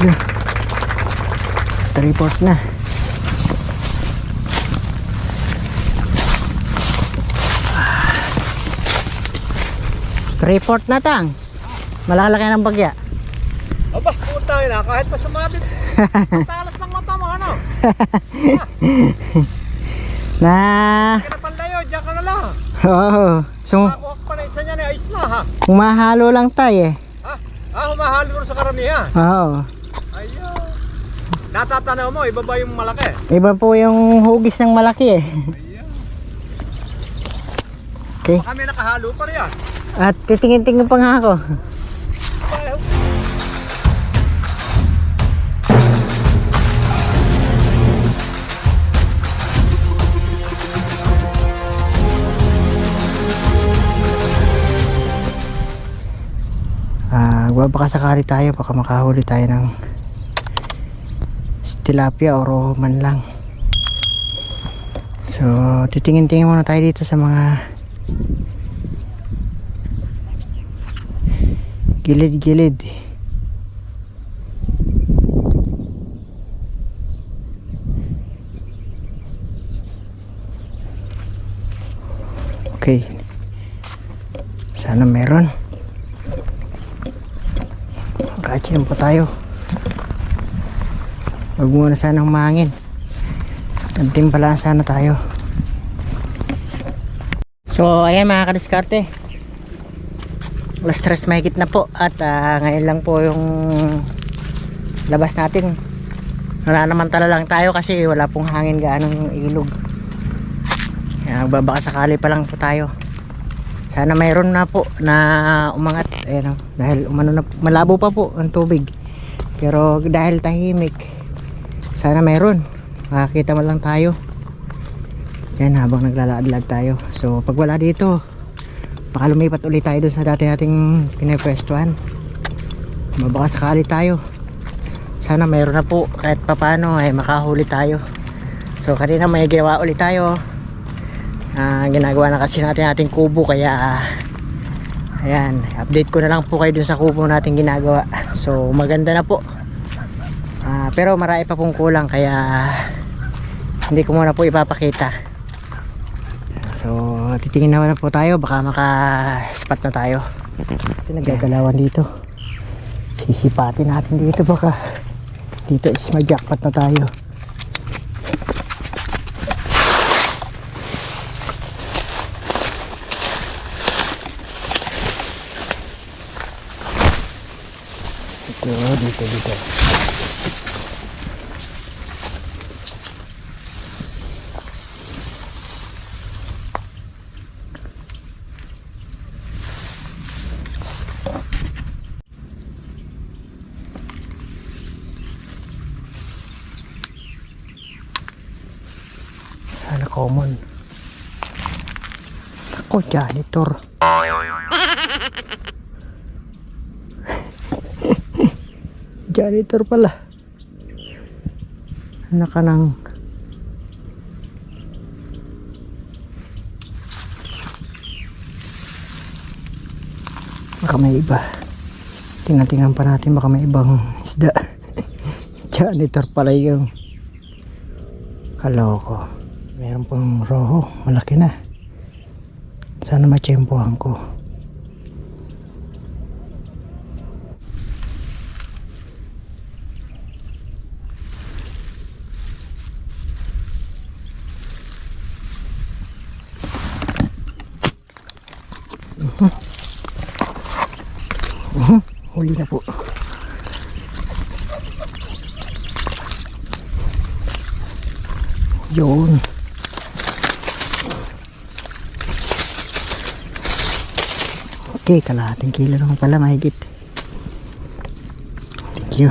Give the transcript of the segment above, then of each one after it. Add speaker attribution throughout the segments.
Speaker 1: Yun. Sa report na. Report na tang. Malakalaki ng bagya.
Speaker 2: Aba, puta na kahit pa sumabit. Talas ng mata mo, ano?
Speaker 1: Na.
Speaker 2: Kaya na panlayo, diyan ka na lang.
Speaker 1: Oo. So,
Speaker 2: Ako pa na isa niya na ayos na, ha?
Speaker 1: humahalo lang tayo eh.
Speaker 2: Ha? Humahalo rin sa karamihan.
Speaker 1: Oo.
Speaker 2: Ayun. Natatanaw mo, iba ba yung malaki?
Speaker 1: Iba po yung hugis ng malaki eh.
Speaker 2: Ayun.
Speaker 1: Okay.
Speaker 2: Baka may nakahalo pa rin yan.
Speaker 1: At titingin-tingin pa nga ako. Magbabakasakali tayo, baka makahuli tayo ng tilapia o roho man lang. So titingin-tingin muna tayo dito sa mga gilid-gilid. Okay, sana meron. Kachin po tayo. Wag muna sanang mahangin. Nagtimpala sana tayo. So ayan mga kadiskarte, alas 3 mahigit na po. At ngayon lang po yung labas natin. Nananamantala lang tayo kasi wala pong hangin gaanong ilog. Kaya magbabakasakali pa lang po tayo. Sana mayroon na po na umangat. Ayan, dahil umano na, malabo pa po ang tubig. Pero dahil tahimik, sana mayroon. Makakita mo lang tayo. Yan habang naglalakad tayo. So pag wala dito, baka lumipat ulit tayo doon sa dati nating pinapwestuhan. Mabaka sakali tayo. Sana mayroon na po kahit papano ay makahuli tayo. So kanina may ginawa ulit tayo. Ginagawa na kasi natin ating kubo, kaya ayan, update ko na lang po kayo dun sa kubo natin ginagawa. So maganda na po, pero marami pa pong kulang, kaya hindi ko muna po ipapakita. So titingin naman na po tayo, baka maka-spot na tayo. Ito nagagalawan dito, sisipatin natin dito, baka dito is mag-jackpot na tayo. Dito. Sana common. Ako, janitor. Janitor pala. Anak ka ng baka may iba. Tingnan pa natin, baka may ibang isda. Janitor pala yung kaloko. Meron pong roho, malaki na. Sana matsyempohan ko. Huli na po. Yun. Okay, kalahating kilo naman pala mahigit. Thank you.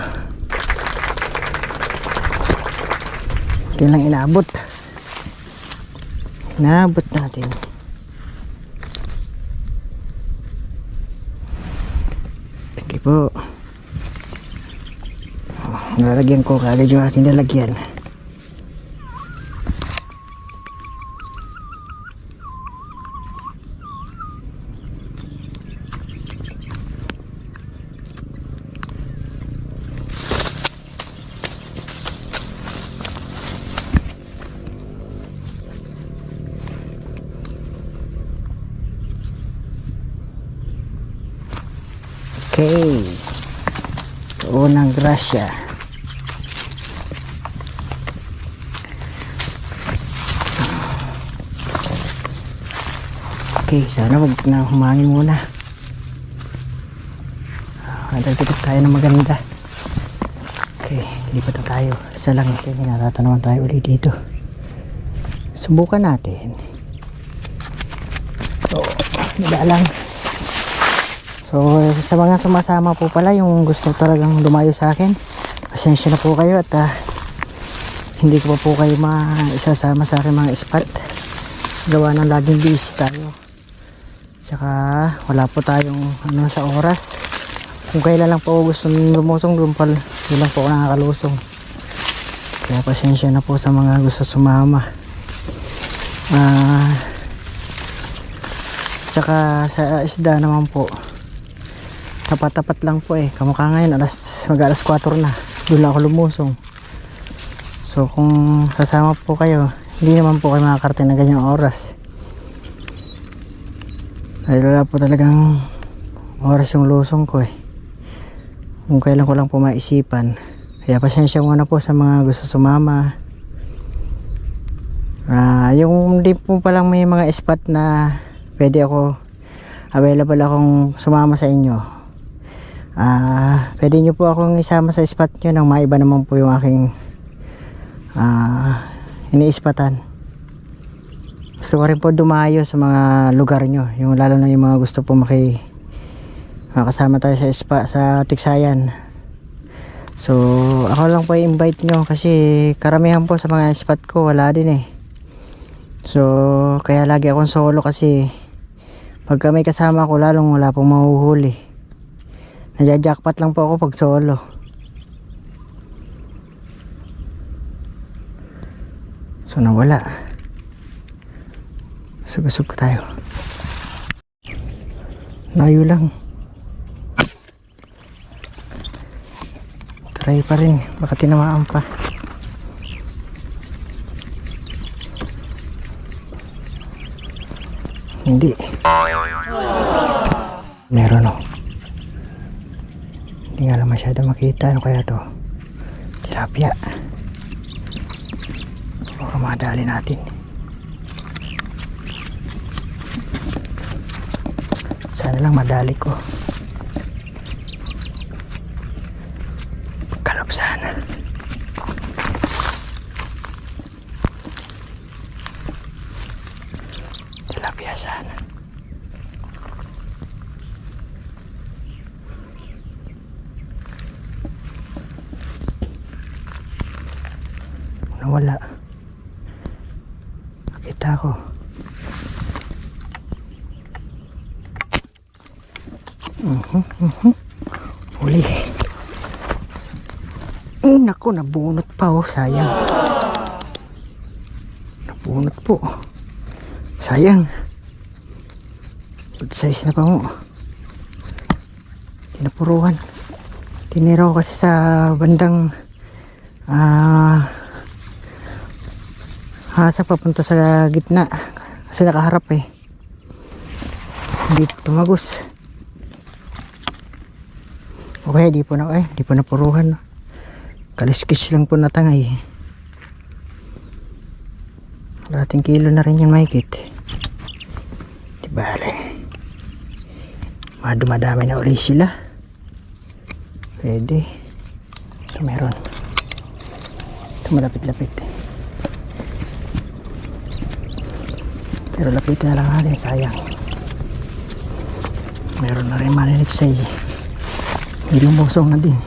Speaker 1: Kailang inaabot. Inaabot natin. Po, nalagyan ko kagad yung aking nalagyan. Okay. Unang grasya. Okay, sana wag na humangin muna. Dagdag tayo ng maganda. Okay, lipat na tayo. Isa lang, okay, natatanawan tayo ulit dito. Subukan natin. So, lang. So, sa mga sumasama po pala, yung gusto talagang lumayo sa akin, pasensya na po kayo at hindi ko pa po kayo maisasama sa akin mga spot. Gawa ng laging busy tayo. Tsaka wala po tayong sa oras. Kung kailan lang po ako gusto lumusong, doon lang po ako nakakalusong. Kaya pasensya na po sa mga gusto sumama. Tsaka sa isda naman po, tapat-tapat lang po kamukha ngayon mag-alas 4 na, doon lang ako lumusong. So kung sasama po kayo, hindi naman po kayo makakarating na ganyang oras. Dahil wala po talagang oras yung lusong ko kung kailan ko lang po maisipan. Kaya pasensya muna po sa mga gusto sumama. Yung di po palang may mga spot na pwede ako available akong sumama sa inyo. Pwede nyo po akong isama sa spot nyo nang maiba naman po yung aking iniispatan. Gusto ko rin po dumayo sa mga lugar nyo, yung lalo na yung mga gusto po makasama tayo sa Tiksayan. So ako lang po i-invite nyo kasi karamihan po sa mga spot ko wala din so kaya lagi akong solo kasi pagka may kasama ko lalong wala pong mahuhuli. Nadja-jackpot lang po ako pag solo. So nawala. Sugusog ko tayo. Layo lang. Try pa rin, baka tinamaan pa. Hindi. Meron hindi nga lang masyado makita. Ano kaya to? Tilapia. Baka madali natin. Sana lang madali ko. Sana tilapia sana. Nawala. Nakita ko. Huli. Naku, nabunot pa sayang. Nabunot po. Sayang. Good size na pa tinapuruhan. Tiniraw kasi sa bandang hasa papunta sa gitna kasi nakaharap hindi tumagos. Okay, di po napuruhan. Kaliskis lang po natangay. Kalating kilo na rin yung mahigit. Di bale. Dumadami na uli sila. Pwede. Ito meron. Ito malapit-lapit. Pero lapit na lang natin, sayang. Meron na rin maniniksay. May lumusong na din.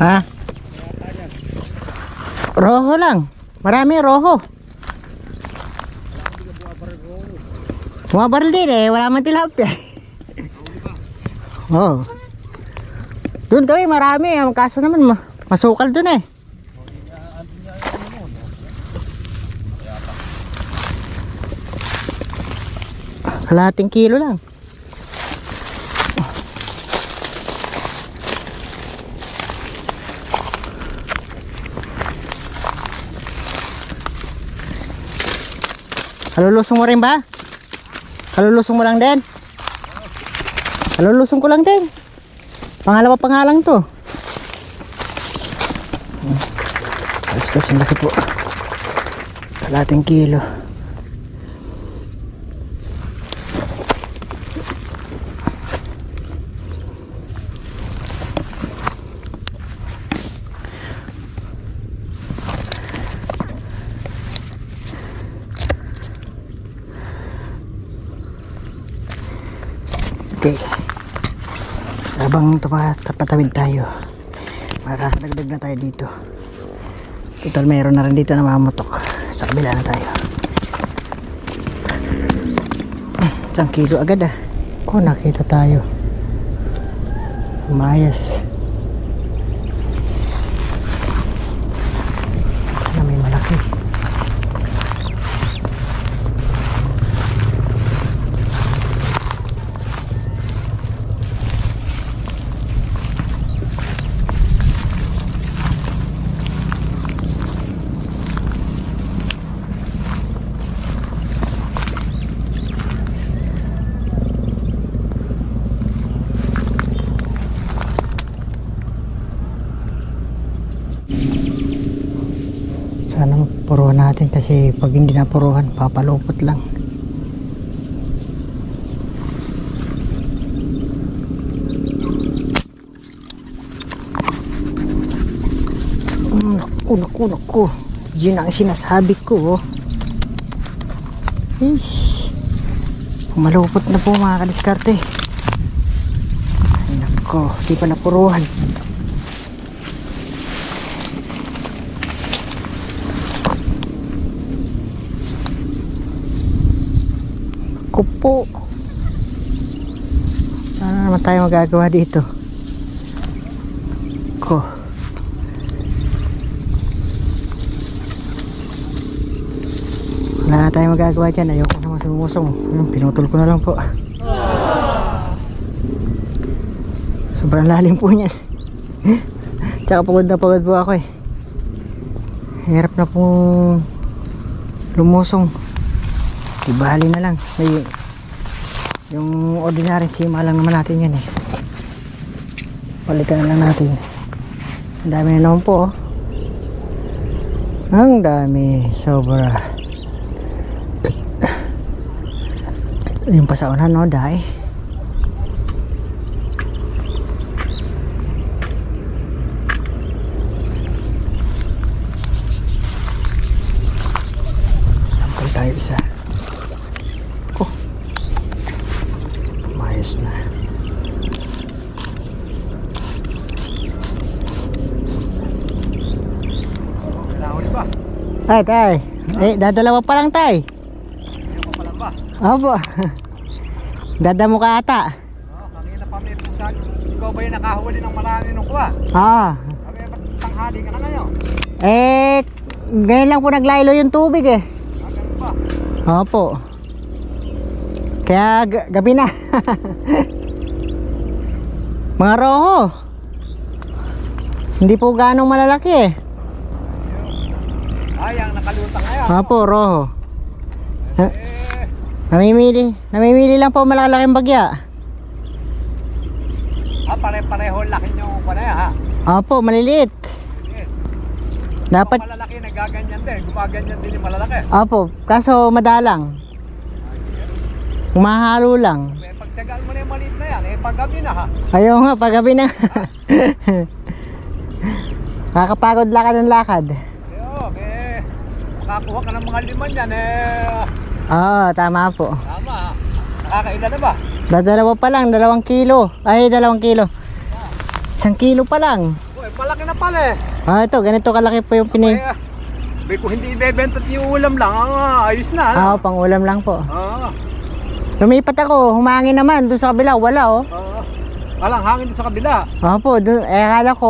Speaker 1: Ha? Roho lang. Marami roho. Bumabaril din eh. Wala man tilapia. Oo. Doon kami marami. Ang kaso naman masukal doon eh. Kalahating kilo lang. Kalulusong mo rin ba? Kalulusong mo lang din? Kalulusong ko lang din. Pangalawa pa nga lang to. Kasi laki po. Kalahating kilo. Okay. Habang tapatawid tayo, makakadagdag na tayo dito. Total meron na rin dito na mamutok. Sa kabila na tayo. 1 kilo agad ah. Kung nakita tayo. Mayas. Na may malaki. Sana puruhan natin kasi pag hindi napuruhan papalupot lang. Naku. Yun ang sinasabi ko. Ish. Pumalupot na po mga kadiskarte. Ay nako, di pa napuruhan. Po. Ano naman tayo magagawa dito? Ko. Wala na tayo magagawa dyan. Ayoko naman sumusong. Pinutol ko na lang po. Sobrang lalim po niyan. Tsaka pagod na pagod po ako eh. Hirap na pong lumusong. Ibali na lang. May yung ordinary sima lang naman natin yan eh. Palitan na lang natin. Ang dami na naman po oh. Ang dami. Sobra. Yung pasaunan no, dahil sampal tayo isa. Na. Ay, tay. Dadalawa pa lang, tay.
Speaker 2: Dalawa pa lang ba?
Speaker 1: Opo. Dadamo ka ata.
Speaker 2: Kanina pa may pusag. Ikaw ba yung nakahuli ng marami nung kuha? Kami tanghali ka na ngayon.
Speaker 1: Ngayon lang po naglaylo yung tubig eh.
Speaker 2: Ganun ba?
Speaker 1: Opo. Kaya gabi na. Mga roho. Hindi po ganong malalaki eh.
Speaker 2: Ay, ang nakalutang ngayon.
Speaker 1: Opo, roho. Namimili lang po malalaking bagya.
Speaker 2: Pare-pareho laki nyo pa na yan ha.
Speaker 1: Opo, maliliit. Dapat
Speaker 2: Malalaki nagaganyan din. Gumaganyan din yung malalaki.
Speaker 1: opo, kaso madalang. Humahalo lang.
Speaker 2: Pagtagal mo na yung maliit na yan, paggabi na ha.
Speaker 1: Ayaw nga, paggabi na. Kakapagod lakad ng lakad.
Speaker 2: Nakakuha ka ng mga liman yan
Speaker 1: Oo, tama po.
Speaker 2: Tama ha. Nakakailan na ba?
Speaker 1: Dadalawa pa lang, 2 kilo. Ay, 2 kilo. 1 kilo pa lang.
Speaker 2: malaki na pala eh.
Speaker 1: Ah, ito, ganito kalaki po yung pinay.
Speaker 2: Kung hindi ibebenta yung ulam lang, ayos na. Ano?
Speaker 1: Pang ulam lang po.
Speaker 2: Oo.
Speaker 1: Lumipat ako, humangin naman, doon sa kabila, wala oh.
Speaker 2: Oo. Walang hangin sa kabila.
Speaker 1: Opo, doon, akala ko,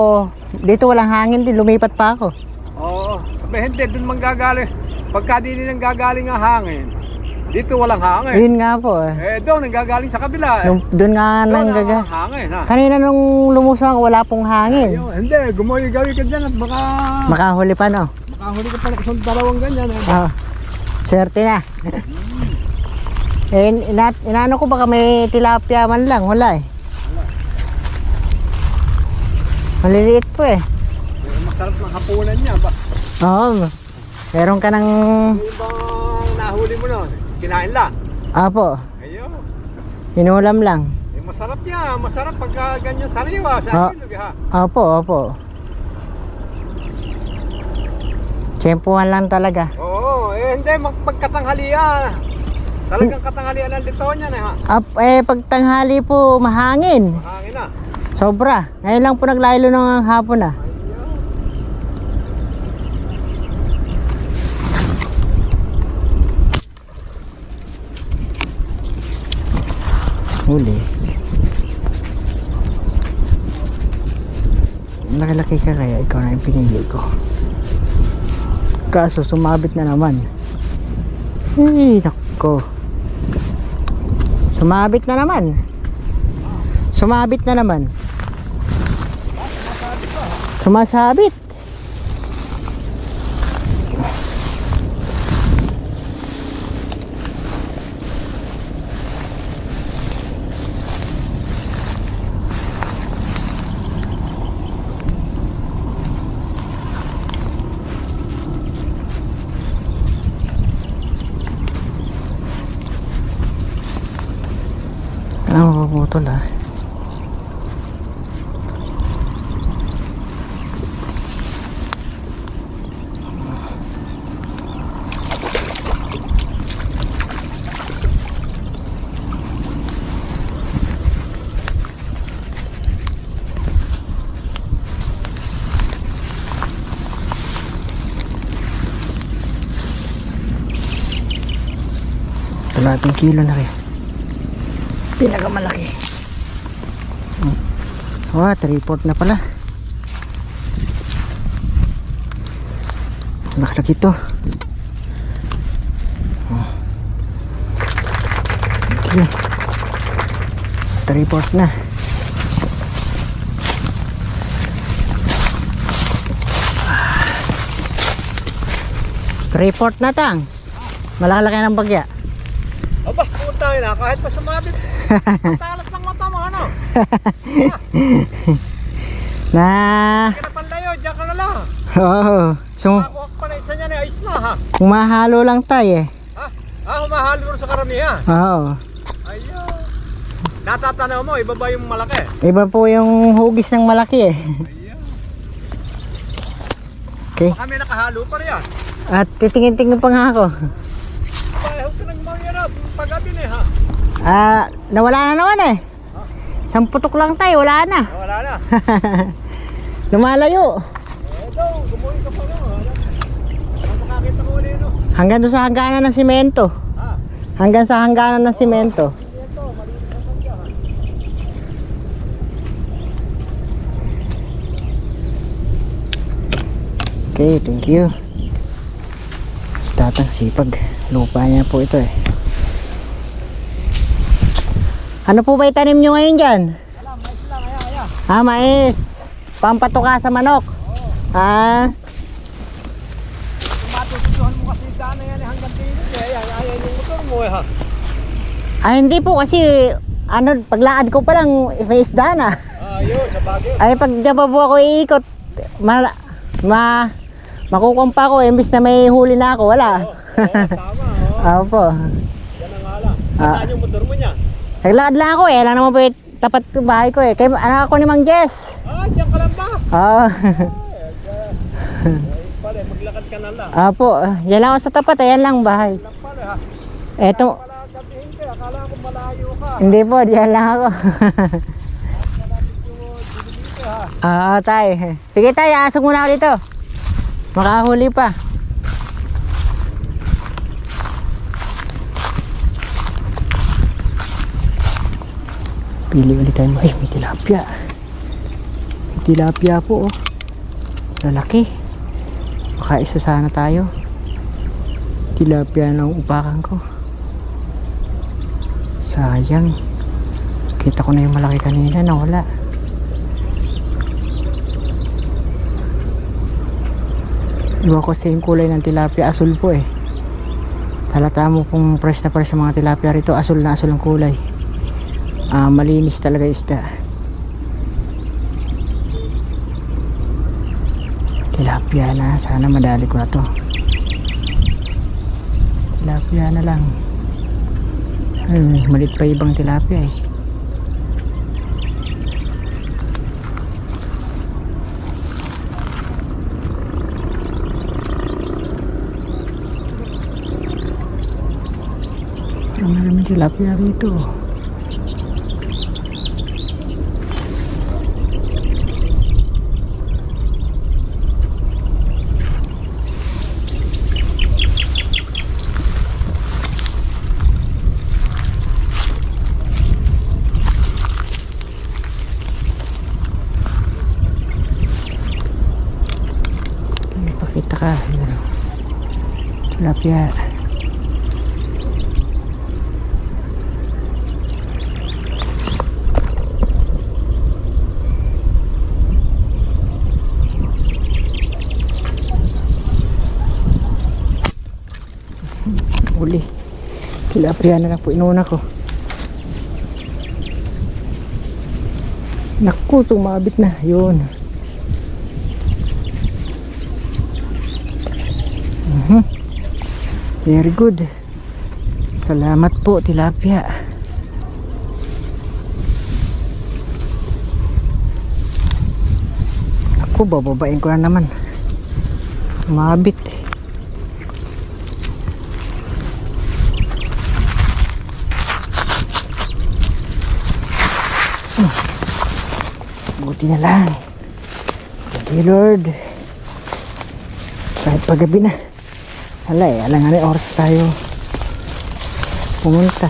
Speaker 1: dito walang hangin din, lumipat pa ako.
Speaker 2: Oo. Sabi, hindi, doon manggagaling. Pagka di nang gagaling ang hangin, dito walang hangin.
Speaker 1: Yun nga po eh.
Speaker 2: Doon, nanggagaling sa kabila.
Speaker 1: Doon nga
Speaker 2: Doon
Speaker 1: nang
Speaker 2: ang
Speaker 1: gaga.
Speaker 2: hangin, ha?
Speaker 1: Kanina nung lumusong ako, wala pong hangin.
Speaker 2: Ayun, hindi, gumawi-gawi ka dyan at baka
Speaker 1: Makahuli pa no?
Speaker 2: makahuli ka pala kung dalawang ganyan.
Speaker 1: Oh, swerte na. Inaano ko baka may tilapia man lang, wala eh. Maliliit po eh.
Speaker 2: Masarap ng hapunan niya ba?
Speaker 1: Oo, meron ka ng...
Speaker 2: Yung bang nahuli mo nun? Kinain lang?
Speaker 1: Apo,
Speaker 2: Ayun.
Speaker 1: inulam lang.
Speaker 2: Masarap yan. Masarap pagka ganyan sariwa sa ilog ha.
Speaker 1: Opo. Tsempuhan lang talaga.
Speaker 2: Oo, hindi pagkatanghalian. Talagang katanghalian ang lito niyan ha.
Speaker 1: Pag tanghali po mahangin.
Speaker 2: Hangin na.
Speaker 1: Sobra. Ngayon lang po naglaylo ng hapon ah. Huli. Laki-laki ka kaya ikaw na yung pinili ko. Kaso sumabit na naman. Ay, nako. Sumabit na naman. Sumabit na naman. Sumasabit. Ano mapuputol ah. Kalating kilo na rin. Pinakamalaki. Wah, 3/4 na pala. Laki ito. Okay. 3/4 na. Report na tang. Malaki-laki ng bagya.
Speaker 2: Aba, puta na kahit pa sumabit. Talas ng mata mo ano?
Speaker 1: Na.
Speaker 2: Kaya na panlayo, diyan ka na lang.
Speaker 1: Oo. So,
Speaker 2: Ako pa na isa niya na ayos na ha.
Speaker 1: kumahalo lang tayo eh.
Speaker 2: Humahalo rin sa karamihan.
Speaker 1: Oo.
Speaker 2: Ayun. Natatanaw mo, iba ba yung malaki?
Speaker 1: Iba po yung hugis ng malaki eh.
Speaker 2: Ayun.
Speaker 1: Okay.
Speaker 2: Baka may nakahalo pa rin yan.
Speaker 1: At titingin-tingin pa nga ako.
Speaker 2: Huwag ka nang mangyarap paggabi na ha.
Speaker 1: Nawala na naman eh. Samputok lang tayo, wala na.
Speaker 2: Wala na.
Speaker 1: Lumalayo.
Speaker 2: Eto, gumuhin ka pa rin. Makakita ko ulit no.
Speaker 1: Hanggang doon sa hangganan ng simento. Hanggang sa hangganan ng simento.
Speaker 2: Ito, malinis na pagka.
Speaker 1: Okay, thank you. Tatang sipag. Lupa niya po ito eh. Ano po ba itanim nyo ngayon dyan?
Speaker 2: Wala, mais lang. Ayan.
Speaker 1: Mais. Pampatuka sa manok.
Speaker 2: Matutuhan mo kasi daan na yan hanggang tinig eh. Ayan yung motor mo eh ha.
Speaker 1: Hindi po kasi paglakad ko pa lang may isda na.
Speaker 2: Yun, sa bagay.
Speaker 1: Ay pag dyan pa po ako iikot, makukumpa ko imbis na may huli na ako, wala.
Speaker 2: Tama.
Speaker 1: Opo.
Speaker 2: Yan ang hala. Saan yung motor mo niya?
Speaker 1: Naglakad lang ako eh, lang naman po yung tapat ko bahay ko eh. Kaya anak ako ni Mang Jess.
Speaker 2: Diyan ka lang ba?
Speaker 1: Oo.
Speaker 2: Pala, maglakad ka na lang.
Speaker 1: Opo, yan lang ako sa tapat, ayan lang bahay.
Speaker 2: Lang pala ha.
Speaker 1: Eto,
Speaker 2: Pala gabihin ka, akala ko malayo ka.
Speaker 1: hindi po, diyan lang ako.
Speaker 2: Malapit yung dito ha.
Speaker 1: tay. Sige tay, asok muna ako dito. Makahuli pa. Pili ulit tayo. Ay, may tilapia. May tilapia po, oh. Lalaki. Baka isa sana tayo. Tilapia na ang upakan ko. Sayang. Kita ko na yung malaki kanina, nawala. Iba ko sa yung kulay ng tilapia, asul po eh. Halata mo kung fresh na fresh sa mga tilapia rito, asul na asul ang kulay. Malinis talaga isda. Tilapia na, sana madali ko na to. Tilapia na lang. Malit pa ibang tilapia eh. Parang maraming tilapia rito. Pakita ka. Tilapia. Uli. Tilapia na lang po inuna ko. Naku, tumabit na. Yun. Very good. Salamat po, tilapia. Ako, bababain ko na naman. Tumabit. Buti na lang. Thank you, Lord. Kahit paggabi na. Alangan oras tayo pumunta.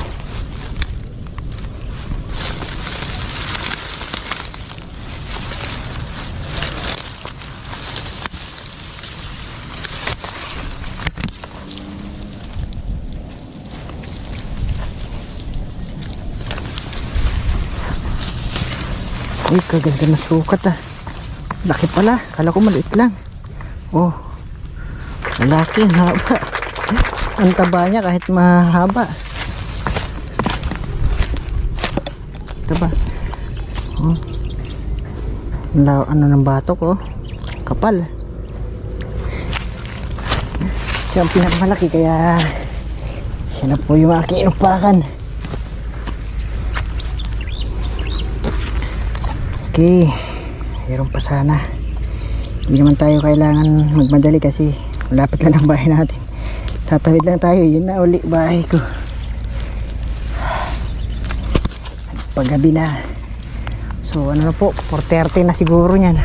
Speaker 1: Uy, kaganda na sukat ah. Laki pala, kala ko maliit lang. Oh, malaki, haba. Ang taba niya kahit mahaba. Taba. Oh. Ano ng batok, oh. Kapal. Siya ang pinakamalaki kaya siya na po yung aking inupakan. Okay, mayroon pa sana. Hindi naman tayo kailangan magmadali kasi malapit lang ang bahay natin. Tatawid lang tayo, yun na uli bahay ko. Paggabi na. So ano na po, 4:30 na siguro niyan.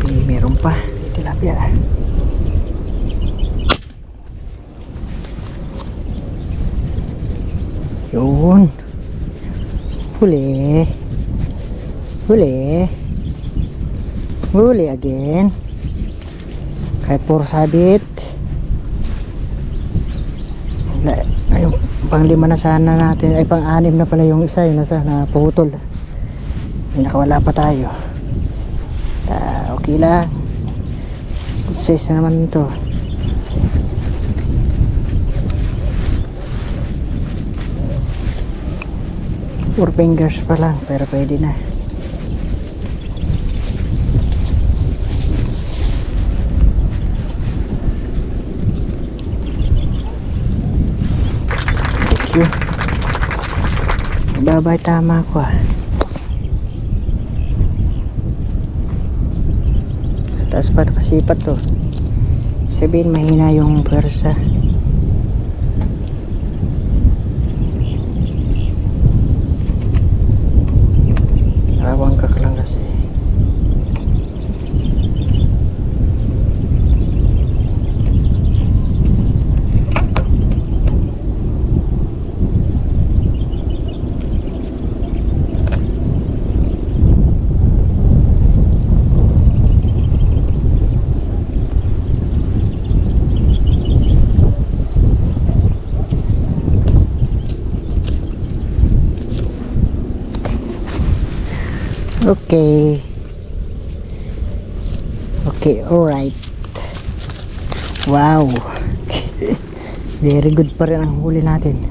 Speaker 1: Okay, meron pa tilapia. Yun. Huli. Huli. Huli again. Kahit puro sabit. Ayun, pang 5 na sana natin. Ay pang 6 na pala yung isa. Yung nasa naputol. May nakawala pa tayo. Okay lang. Good size na naman ito. Four fingers pa lang, pero pwede na. Thank you. Babay, tama ko ah. Taas pa pasipat to. Sabihin mahina yung pwersa. Okay. Okay, alright. Wow. Very good pa rin ang huli natin.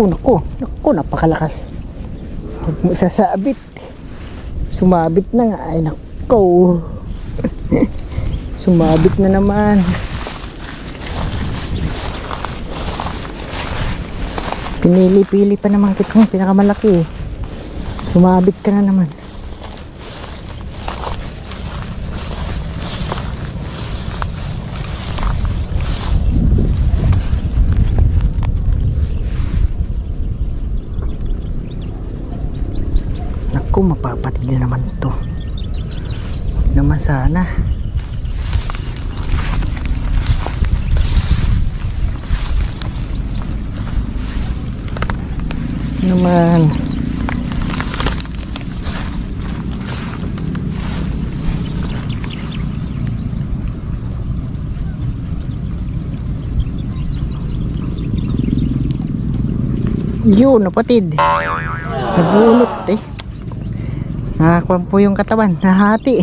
Speaker 1: Naku, napakalakas. Huwag mo sasabit. Sumabit na nga. Ay, naku. Sumabit na naman. Pinili-pili pa naman kita. Pinakamalaki. Sumabit ka na naman. Naku, mapapatid na naman ito. Huwag naman sana. Naman. Yun, napatid. Nabulot eh. Nakakuha po yung katawan. Nahati.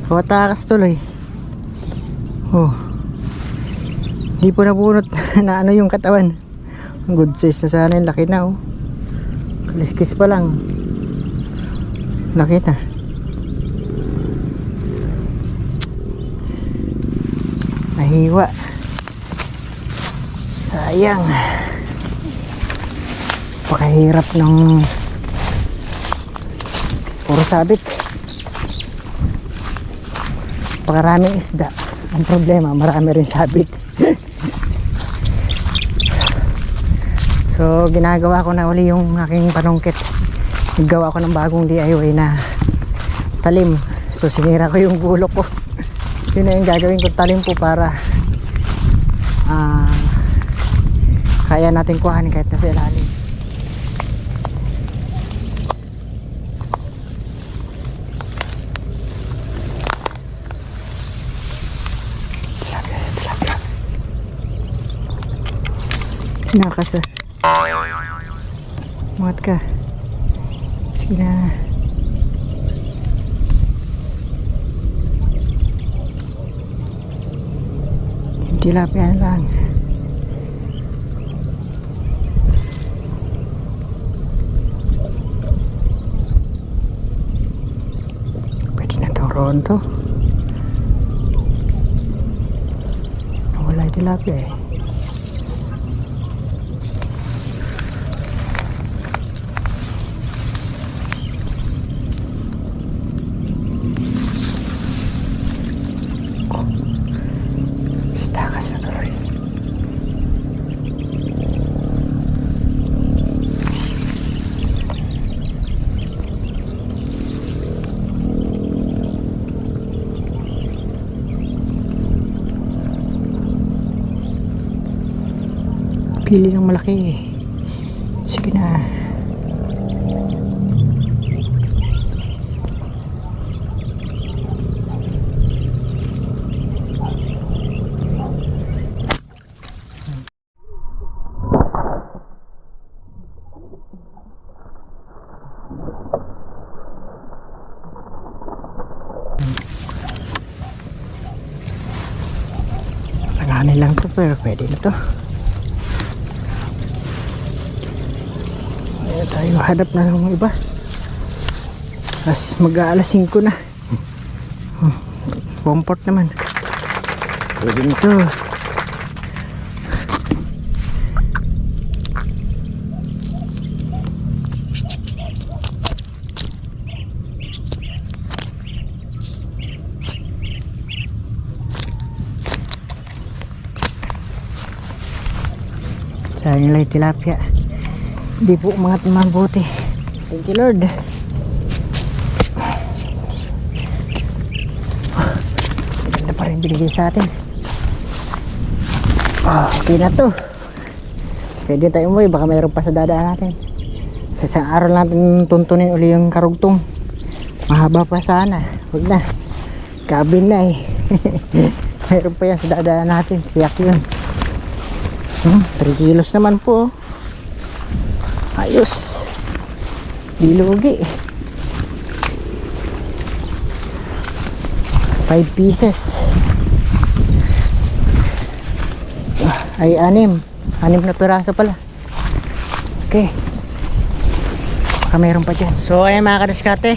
Speaker 1: Kawatakas tuloy. Oh. Hindi po nabunot na ano yung katawan. Good size na sana yung laki na oh. Kaliskis pa lang. Laki na. Nahiwa. Sayang. Pakahirap ng puro sabit. Pakaraming isda. Ang problema, marami rin sabit. So ginagawa ko na uli yung aking panungkit. Naggawa ko ng bagong DIY na talim. So sinira ko yung gulok ko. Yun na yung gagawin ko, talim po, para kaya natin kuhanin kahit nasa ilalim. Nakasa. Muat ka. Sige na. Tilapia lang. Pwede na itong ronto. Wala yung tilapia eh. Takas na tuloy. Pili ng malaki. Sige na. Langanin lang to, pero pwede na to. Ayan tayo, hadap na ng iba. Mag-aalas 5 na. Comfort naman. Pwede na to. Sayang lang yung tilapia. Hindi po umangat naman buti. Thank you Lord. yung binigay sa atin. Okay na to. Pwede tayo umuwi, baka mayroon pa sa dadaan natin. Sa isang araw natin tuntunin uli yung karugtong. Mahaba pa sana. Huwag na, kabin na eh. Mayroon pa yan sa dadaan natin. Siyak yun. 3 kilos naman po. Ayos. Di lugi. 5 pieces. Ay 6 na piraso pala. Okay, baka mayroon pa dyan. So ayan mga kadiskarte,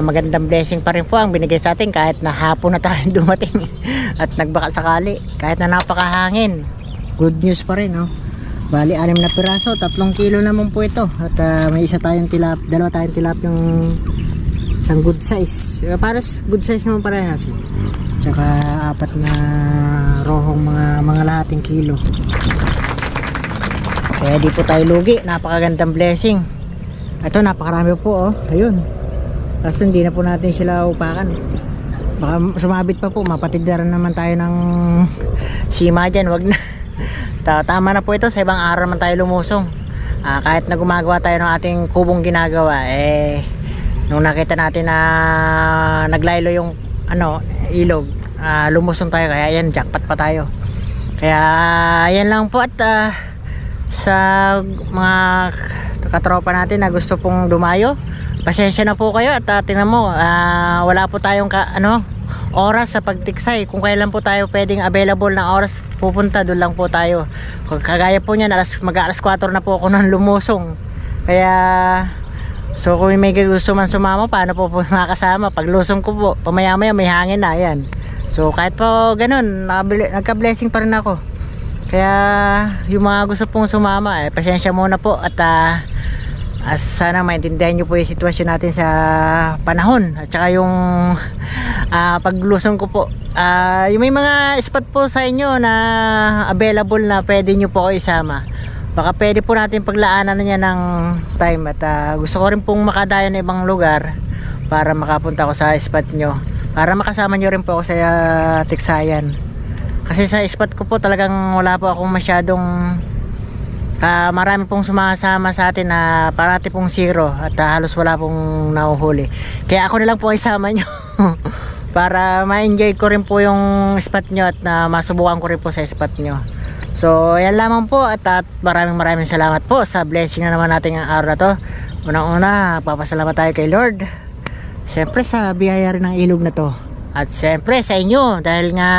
Speaker 1: magandang blessing pa rin po ang binigay sa atin kahit na hapon na tayo dumating at nagbaka sakali, kahit na napakahangin. Good news pa rin, no? Bali 6 na piraso, 3 kilo naman po ito. At may dalawa tayong tilap yung isang good size. Para good size naman parehas eh. Tsaka 4 na rohong mga lahating kilo. Kaya di po tayo lugi. Napakagandang blessing. Ito napakarami po, oh. Ayun. Kaso hindi na po natin sila upakan. Baka sumabit pa po. Mapatidaran naman tayo ng sima dyan. Wag na. Tama na po ito. Sa ibang araw man tayo lumusong. Kahit na gumagawa tayo ng ating kubong ginagawa, nung nakita natin na naglaylo yung ilog, lumusong tayo. Kaya yan, jackpot pa tayo. Kaya yan lang po. At sa mga katropa natin na gusto pong dumayo, pasensya na po kayo. At tingnan mo, wala po tayong oras sa pagtiksay. Kung kailan po tayo pwedeng available na oras pupunta, doon lang po tayo. Kagaya po niyan, mag-alas 4 na po ako nang lumusong. Kaya so kung may gusto man sumama, paano po makasama? Pag lusong ko po, pamaya-maya may hangin na yan. So kahit po ganun, nagka-blessing pa rin ako. Kaya yung mga gusto pong sumama, pasensya muna po. At sana maintindihan nyo po yung sitwasyon natin sa panahon. At saka yung paglusong ko po, yung may mga spot po sa inyo na available na pwede nyo po ako isama. Baka pwede po natin paglaanan na niya ng time. At gusto ko rin pong makadayo na ibang lugar para makapunta ko sa spot nyo, para makasama nyo rin po ako sa Tiksayan. Kasi sa spot ko po talagang wala po akong masyadong marami pong sumasama sa atin na parati pong zero. At halos wala pong nahuhuli. Kaya ako na lang po isama nyo para ma-enjoy ko rin po yung spot nyo at masubukan ko rin po sa spot nyo. So yan lamang po. At maraming salamat po sa blessing na naman natin ang araw na to. Unang-una, papasalamat tayo kay Lord, siyempre sa biyaya rin ng ilog na to. At siyempre sa inyo, dahil nga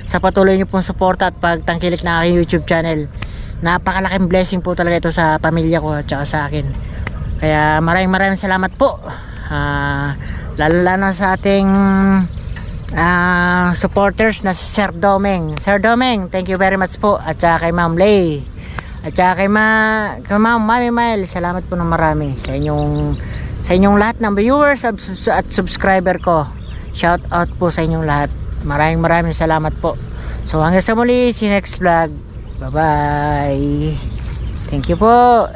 Speaker 1: sa patuloy nyo pong suporta at pagtangkilik na aking YouTube channel. Napakalaking blessing po talaga ito sa pamilya ko at saka sa akin. Kaya maraming salamat po. Lalo sa ating supporters na si Sir Domeng. Sir Domeng, thank you very much po. At saka kay Ma'am Lay. At saka kay Ma'am Mami Mile. Salamat po ng marami sa inyong lahat ng viewers at subscriber ko. Shout out po sa inyong lahat. Maraming salamat po. So hanggang sa muli, see you next vlog. Bye bye. Thank you po.